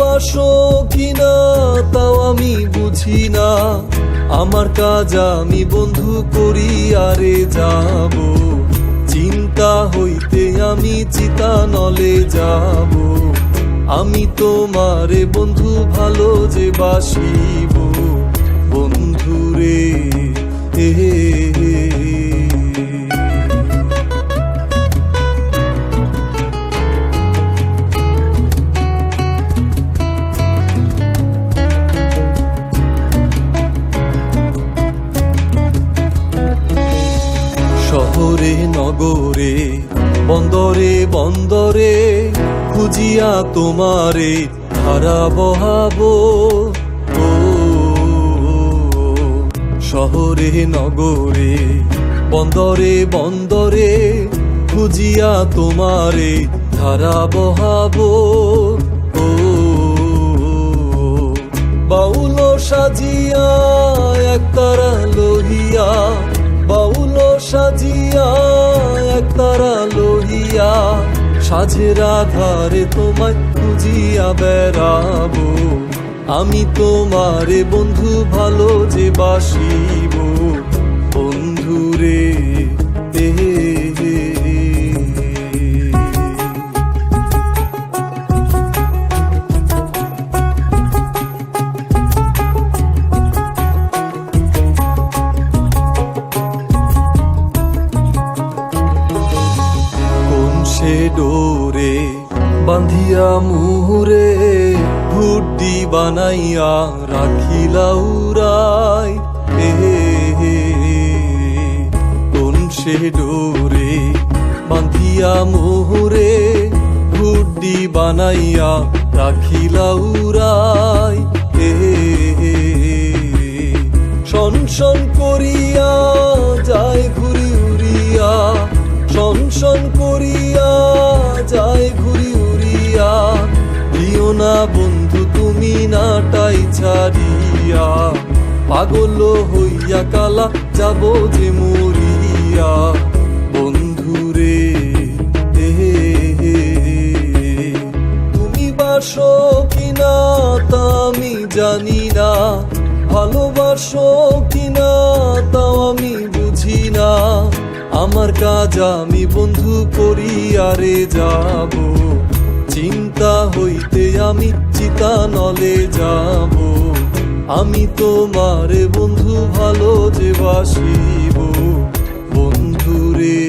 বাসো কিনা তাও আমি বুঝি না, আমার কাজ আমি বন্ধু করি আরে যাব, চিন্তা হইতে আমি চিতানলে যাব, আমি তোমারে বন্ধু ভালো যে বাসিব বন্ধুরে। শহরে নগরে বন্দরে বন্দরে খুঁজিয়া তোমারে ধারা বহাবো, শহরে নগরে বন্দরে বন্দরে খুঁজিয়া তোমারে ধারা বহাবো। বাউল সাজিয়া একতারা লহিয়া, বাউল সাজিয়া একতারা লহিয়া, সাঝের আধারে তোমায় খুঁজিয়া বেড়াবো, আমি তোমারে বন্ধু ভালো যে বাসিব বন্ধুরে। সে ডোরে বান্ধিয়া মুহুরে ঘুড্ডি বানাইয়া রাখিলা উড়াই, কোন সে ডোরে বান্ধিয়া মুহুরে ঘুড্ডি বানাইয়া রাখিলা উড়াই, শন শন করিয়া যায় ঘুরি উড়িয়া, শন শন করিয়া যায় ঘুরি উড়িয়া, দিও না বন্ধু তুমি নাটাই ছাড়িয়া, পাগল হইয়া কালা যাব যে মরিয়া বন্ধুরে। তুমি বাসো কিনা তা আমি জানি না, ভালোবাসো কিনা তাও আমি বুঝি না, আমার কাজ আমি বন্ধু করি আরে যাব, চিন্তা হইতে আমি চিতানলে যাব, আমি তোমারে বন্ধু ভালো যে বাসিব বন্ধুরে।